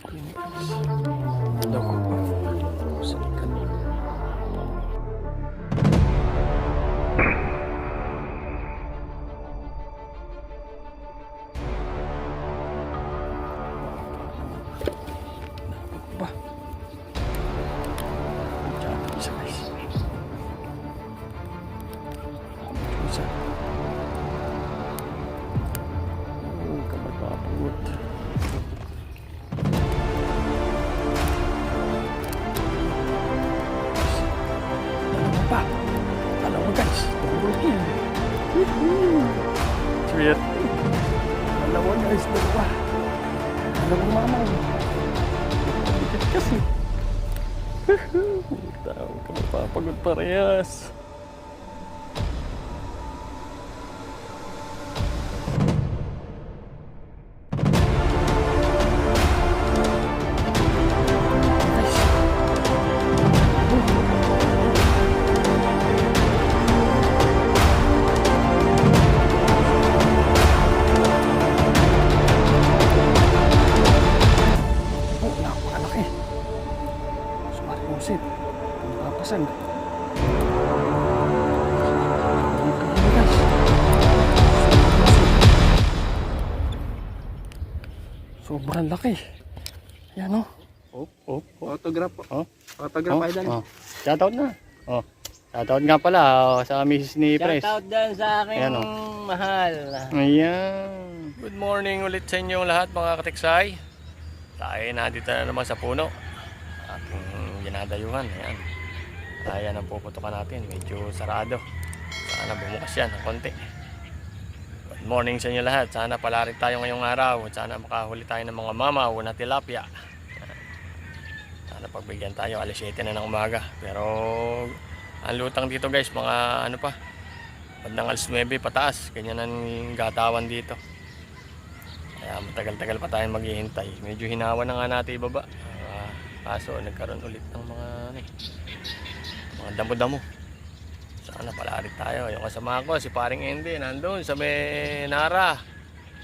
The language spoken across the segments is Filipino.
Dalawa pa. Saan ka? Ba? Diyan, isa guys. Isa. Kapagpapagod. Dalawa pa. Dalawa guys. Sweet. Dalawa guys. Dalawa. Dalawang mamaw. Dikit kasi. Tawag ka mapapagod parehas. Sumarpusit. Napapasag. Sobrang laki. Yan o. Autograph po. Oh. Autograph idol. Oh. Shoutout na. Oh. Shoutout nga pala sa misis ni Pres. Shoutout din sa aking Ayan, mahal. Ayan. Good morning ulit sa inyong lahat mga katiksay. Tayo na dito na naman sa puno. Ating ginadayuhan. Ayan. Ayan ang puputukan natin. Medyo sarado. Sana bumukas yan ng konti. Good morning sa inyo lahat. Sana palarin tayo ngayong araw. At sana makahuli tayo ng mga mamaw na tilapia. Sana pagbigyan tayo. Alas 7 na ng umaga. Pero ang lutang dito guys, mga ano pa, bandang alas 9 pataas. Ganyan ang gatawan dito. Kaya matagal-tagal pa tayong maghihintay. Medyo hinawa na nga natin ibaba. Kaso nagkaroon ulit ng mga damo-damo. Sana palarin tayo. Yung kasama ko, si paring Andy, nandun sa may Nara.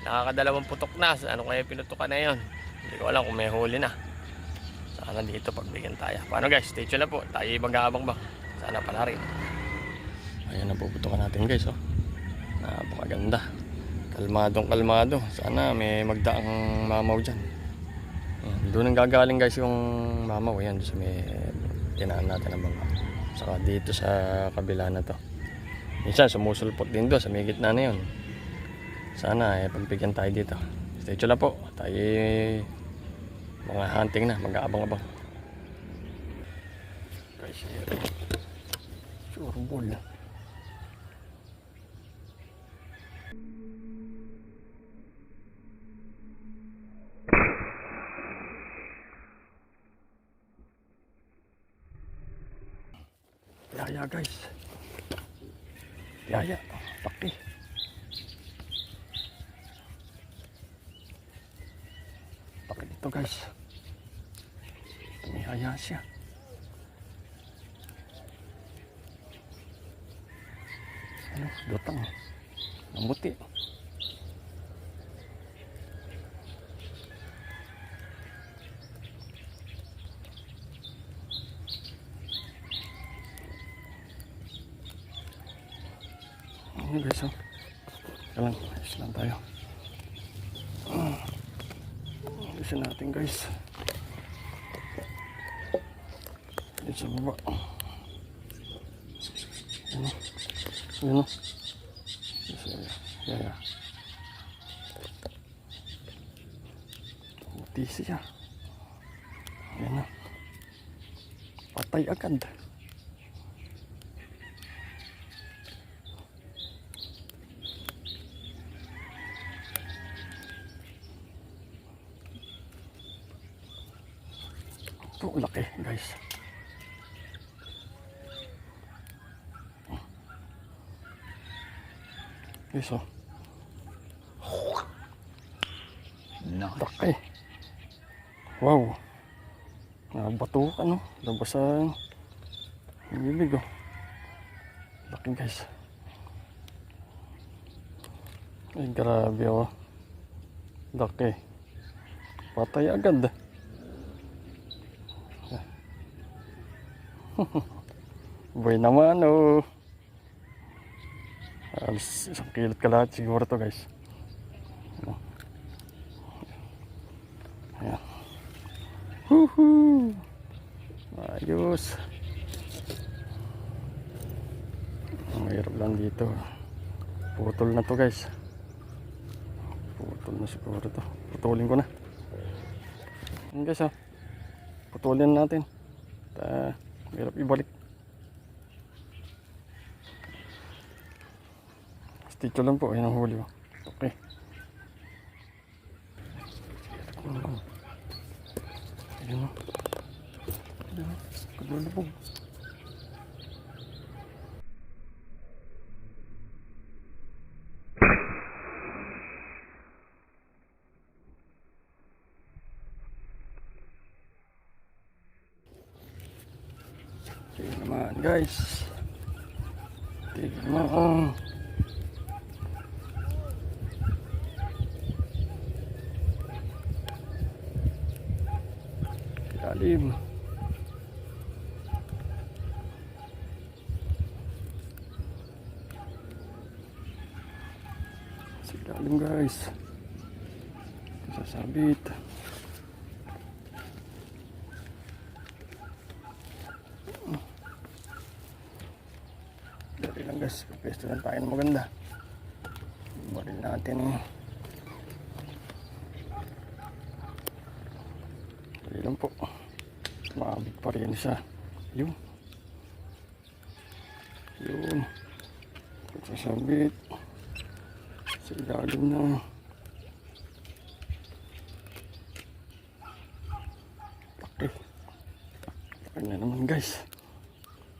Nakakadalawang putok na. Ano kaya pinutukan na yun? Hindi ko alam kung may huli na. Sana dito pagbigyan tayo. Paano guys? Stay tuned na po. Tayo mag-aabang ba? Sana palarin. Ayan ang puputukan natin guys. Oh. Napakaganda. Kalmadong-kalmado. Sana may magdaang mamaw dyan. Ayan. Doon ang gagaling guys yung mamaw. Ayan. Sa may tinaan natin ang mga. Saka dito sa kabila na to. Minsan sumusulpot din doon sa may gitna na yun. Sana pagbigyan tayo dito. Stay tuned na po. Tayo mga hunting na. Mag-aabang-abang. Guys, sure ball. Yaya guys. Yaya. Laki. Laki dito guys. May yaya siya. Ano? Lutang. Mamuti. Ayan guys, oh. Kailang, ayos lang tayo. Ayusin natin guys. Ayun sa baba. Ayan o. Ayan o. Ayan. Puti siya. Ayan o. Patay agad. Ito, laki guys. Guys, oh. Laki. Wow. Nabatukan, no? Labas ang bibig, oh. Laki guys. Ay, grabe, oh. Laki. Patay agad. Boy naman oh. Alas 1 kilot kalahati siguro to guys. Ayan. Woohoo! Ayos. Ang hirap lang dito. Putol na to guys. Putol na siguro to. Putulin ko na. Ayan guys ha. Putulin natin. Hirap ibalik. Stitch lang po. Ayan ang huli. Okay. Ayan o. Ayan o. Kaglulubog. Tignan naman guys. Tignan naman. Lalim. Lalim guys. Sasabit. Dali lang guys. Pwesto lang tayo na maganda. Baril natin eh. Dali lang po. Maabot pa rin siya. Yun. Yun. Sasabit. Sa ilalim na. Laki. Laki na naman guys.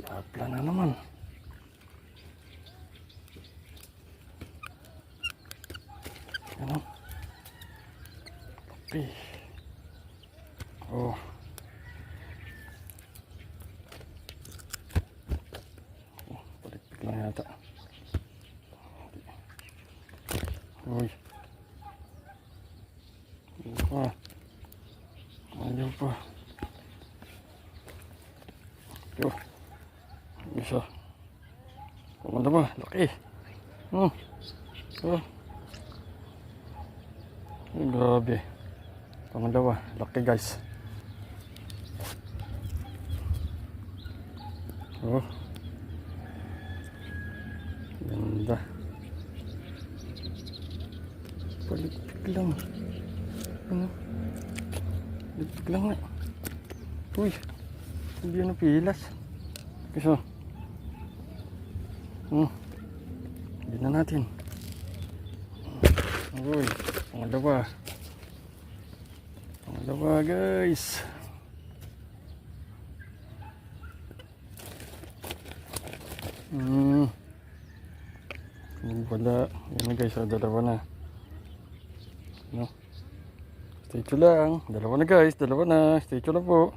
Lapla na naman. Ano? Laki. Oh. Palikpik lang yata. Uy. Ayaw pa. Ayaw pa. Yo. Isa. Kumanda ba? Laki. Oh. Oh. Ay, grabe. Pangalawa. Laki guys. Oh. Ganda. Paligpik lang. Ano? Paligpik lang nga. Uy. Hindi na pilas. Kasi. Hindi na natin. Uy. Pangalawa. Pangalawa guys. Wala. Yan na guys. Dalawa na. No? Stay tuned lang. Dalawa na guys. Dalawa na. Stay tuned lang po.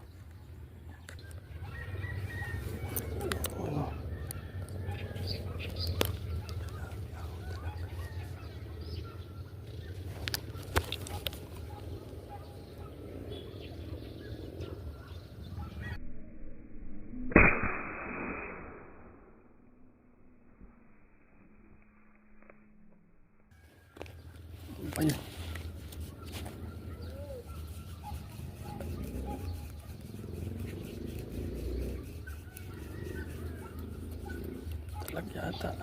Ayun. Talag yata.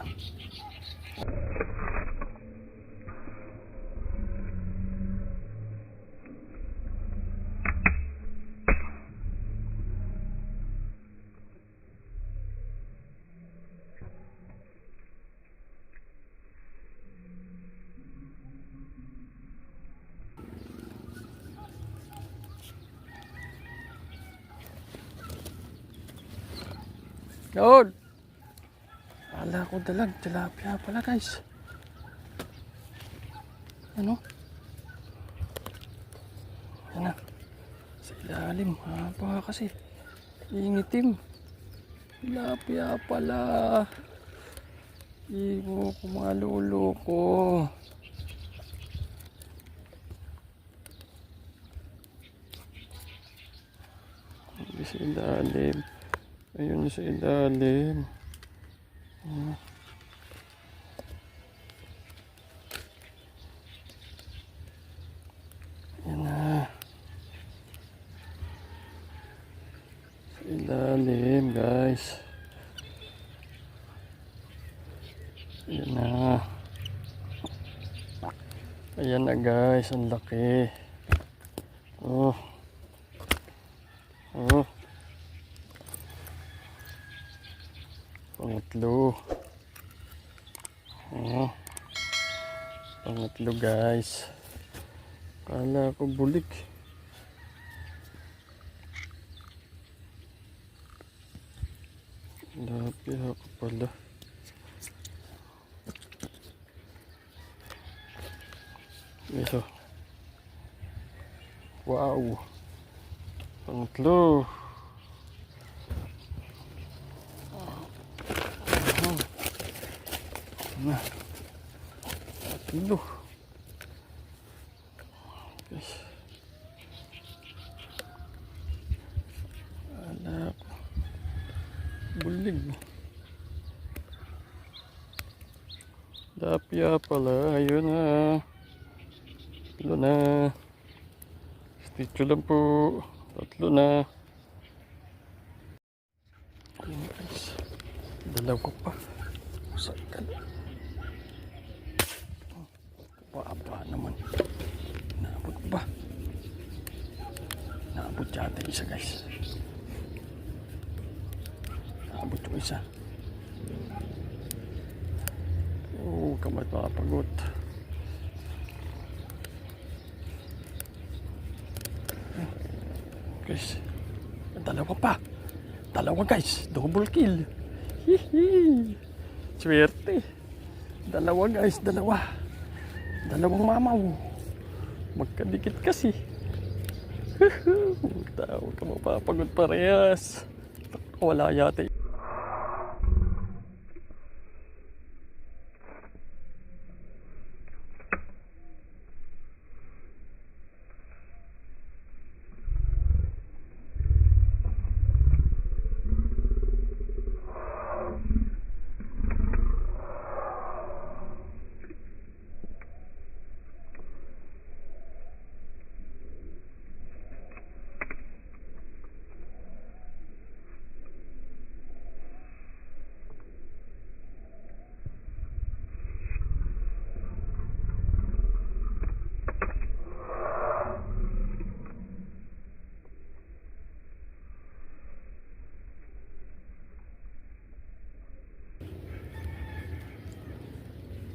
Yun! Kala ko dalag, tilapia pala guys. Ano? Yan na. Sa ilalim, haba kasi. Ingitim. Tilapia pala. Ibo ko mga lolo ko. Sa ilalim. Ayun yung sa ilalim. Yan na. Sa ilalim, guys. Yan na. Ayan na, guys. Ang laki. Oh. Oh. Pangatlo. Oh. Pangatlo, guys. Kala ko bulik. Lapi ako pala. Ito. Wow. Pangatlo. Na. Pangatlo. Okay. Anak. Bulig. Lapya pala. Ayun na. Tatlo na. Stitch lang po. Tatlo na. Ayun guys. Dalawa pa. Saan ka na? Papa naman. Naabot ba? Naabot yata isa guys. Naabot yung isa. Oo, kamay makapagot. Guys, dalawa pa. Dalawa guys, double kill. Hihi. Swerte. Dalawa guys, dalawa. Dalawang mamaw. Magkadikit kasi. Huwag ka mapapagod parehas. Wala yata.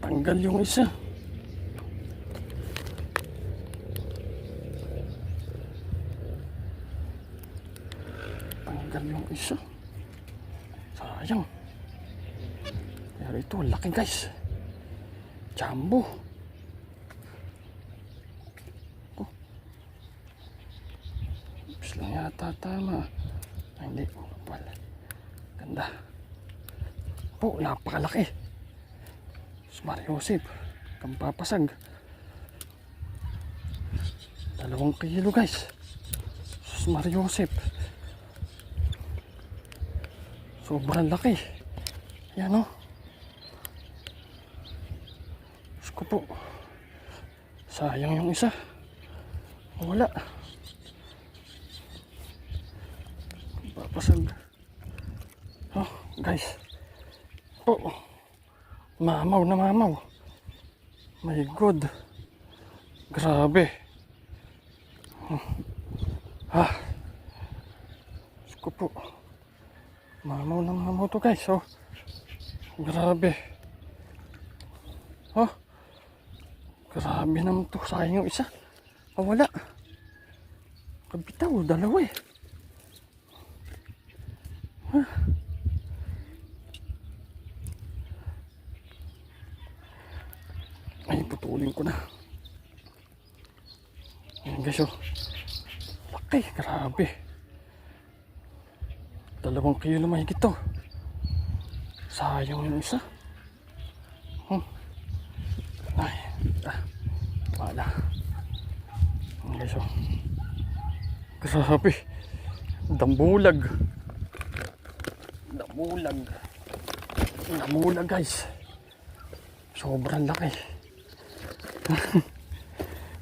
Tanggal yung isa. Tanggal yung isa. Sayang. Pero ito, laki guys. Jumbo. Oh. Oops lang yata tama. Ay, hindi. Wala. Ganda. Oh, napakalaki. Mario Joseph, kampapasag. 2 kilo guys. Mario Joseph. Sobrang laki. Yan o. Ko po. Sayang yung isa. Wala. Kampapasag. Oh, guys. Oh. Mamaw na mamaw. My God. Grabe. Ah. Ko po. Mamaw na mamaw to guys. Oh. Grabe. Oh. Grabe naman to. Sayang yung isa. Oh, wala. Kabitaw. 2 eh. Ah. Ay, putulin ko na. Ayan guys, oh. Laki, grabe. 2 kilo mahigit to. Sayang yung isa. Ay, wala. Ayan guys, oh. Grabe. Dambulag. Namulag. Namulag guys. Sobrang laki.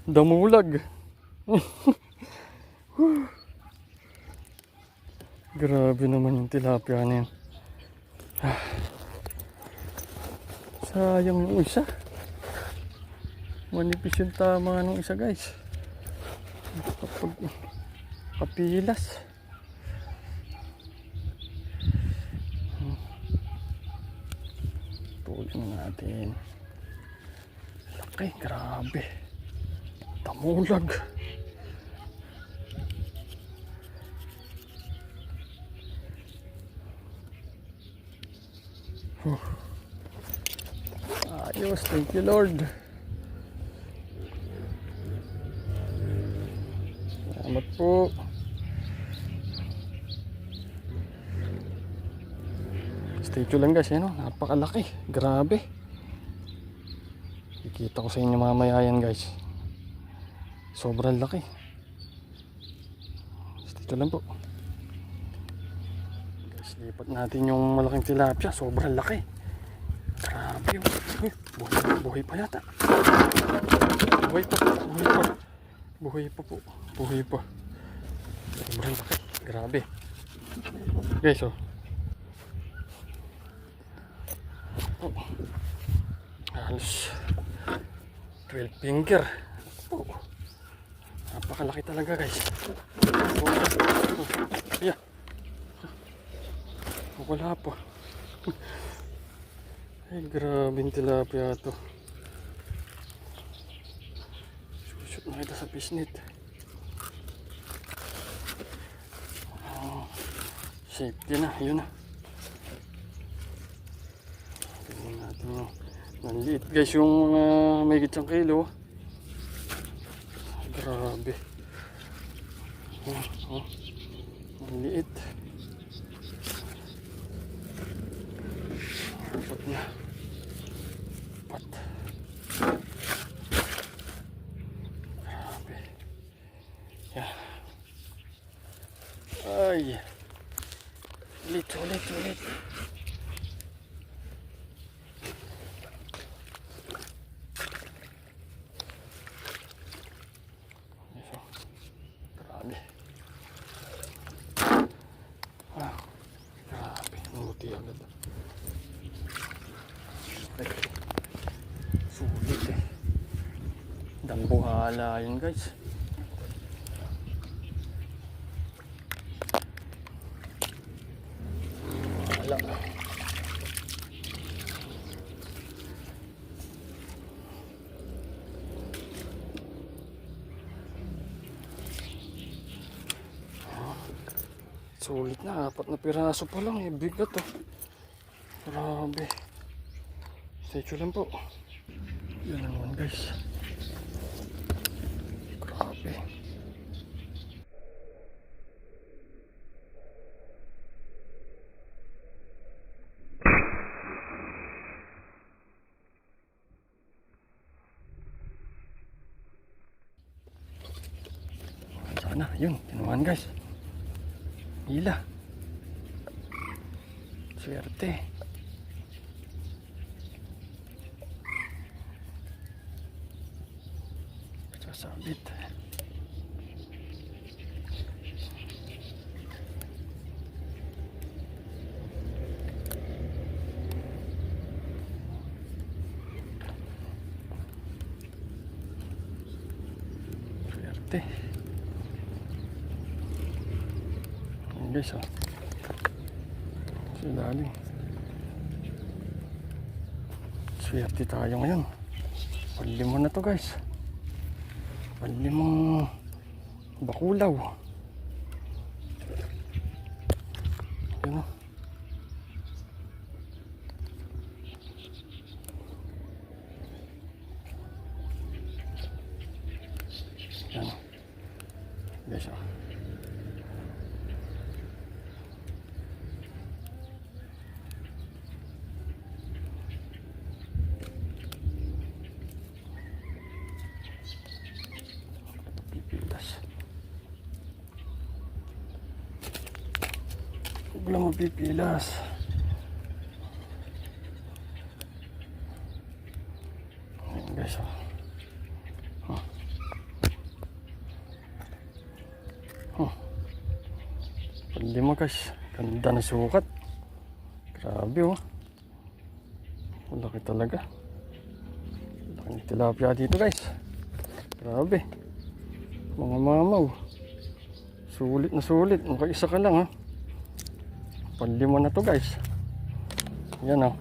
Damulag. Grabe naman yung tilapia na yan. Sayang yung isa. Manipis yung tama ng isa guys. Kapag kapilas. Tulin natin. Laki, grabe. Damulag. Ayos, thank you Lord. Salamat po. Statue lang guys, yan o, napakalaki, grabe. Ikita ko sa inyo mamaya yan guys. Sobrang laki. Statue lang po. Guys, lipat natin yung malaking tilapia, sobrang laki. Grabe yun. Buhay pa yata. Buhay pa. Buhay pa po. Buhay pa. Sobrang laki. Grabe. Guys, oh. Halos 12 finger. Oh. Napakalaki talaga guys. Yeah. Wala pa. Ay, grabe yung tilapia to. Shoot na kita sa fishnet. Oh, safety na, yun na. Tingnan natin yung nanliit guys, yung may gitsang kilo. Grabe. Oh, nanliit. Apat na. Apat. Grabe. Yan. Ay. Ulit. Grabe. Wow. Grabe. Nuti agad. Sulit eh. Dambuhala yun guys. Wala. Sulit na, 4 na piraso pa lang eh, bigat oh. Grabe. Statue lang po. Yan naman guys. Grabe. Sana, yun, yan naman guys. Hila. Swerte. Sasabit. Swerte. Guys, oh. Silalim. Swerte tayo ngayon. Panlimo na to guys. Panlimang bakulaw. Yan o. Yan o. Guys, oh. Huwag lang mapipilas. Lima guys. Ganda na sukat. Grabe oh. Malaki talaga. Laki ng tilapia dito guys. Grabe. Mga mamaw. Sulit na sulit. Makaisa ka lang ha. Panlima na to guys. Yan oh.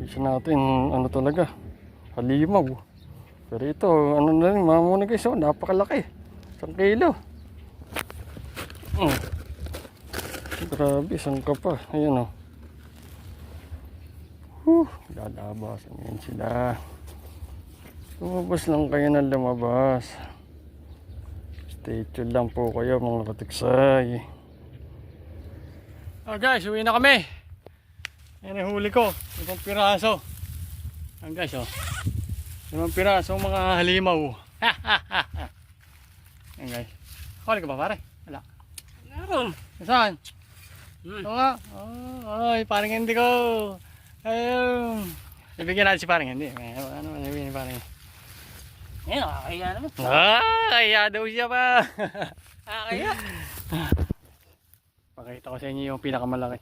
Isa natin ano talaga. Halimaw. Pero ito ano na rin. Mamuna guys oh. Napakalaki. 1 kilo. Grabe, saan ka pa? Ayan o. Lalabasan yan sila. Lumabas lang kayo na lumabas. Stay tuned lang po kayo mga katiksay. Guys, uwi na kami. Yan ang huli ko. 5 piraso. Ayan guys 5 piraso mga halimaw. Ayan guys. Huli ka ba pare? Wala. Meron. Saan? Oo nga. Ay, parang hindi ko. Ayun. Ibigyan natin si parang hindi. Ano man ibigyan ni parang. Ayun, kaya naman. Kaya daw siya pa. Kaya? Pakita ko sa inyo yung pinakamalaki.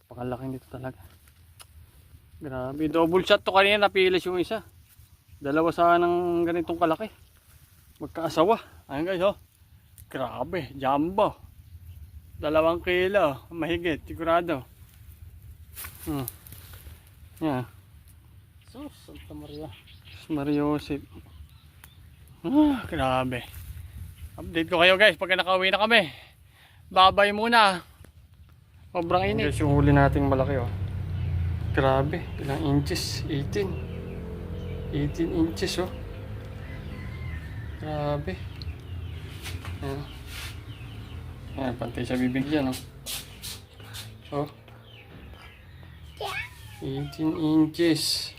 Pakalaki nito talaga. Grabe, double shot to kanina. Napilis yung isa. Dalawa sana ng ganitong kalaki. Magkaasawa. Ayun guys Grabe, jumbo. 2 kilo, mahigit, sigurado. Yan. Sus, Santa Maria. Mariosip. Grabe. Update ko kayo guys pagka nakauwi na kami. Babay muna. Sobrang init. Guys, yung huli nating malaki Grabe, ilang inches? 18 inches Grabe. Yan. Yan, pantay sa bibig yan 18 inches.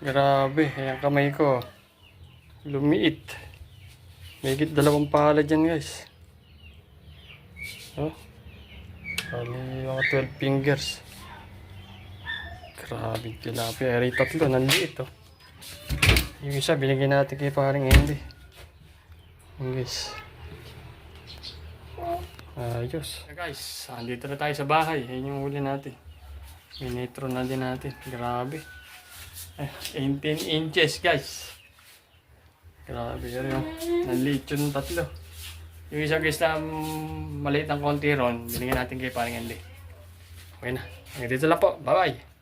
Grabe, ayan kamay ko. Lumiit. Mahigit 2 pala dyan guys. Bali mga 12 fingers. Grabe tilapia. Eri 3, nanliit Yung isa binigyan natin kay paring Andy. Guys. Ayos. Guys, andito na tayo sa bahay. Ayun yung huli natin. Minetro na din natin. Grabe. 18 inches guys. Grabe yun yung nanliit yung 3. Yung isa guys na maliit ng konti ron, binigyan natin kay paring Andy. Okay na. Dito lang po. Bye bye.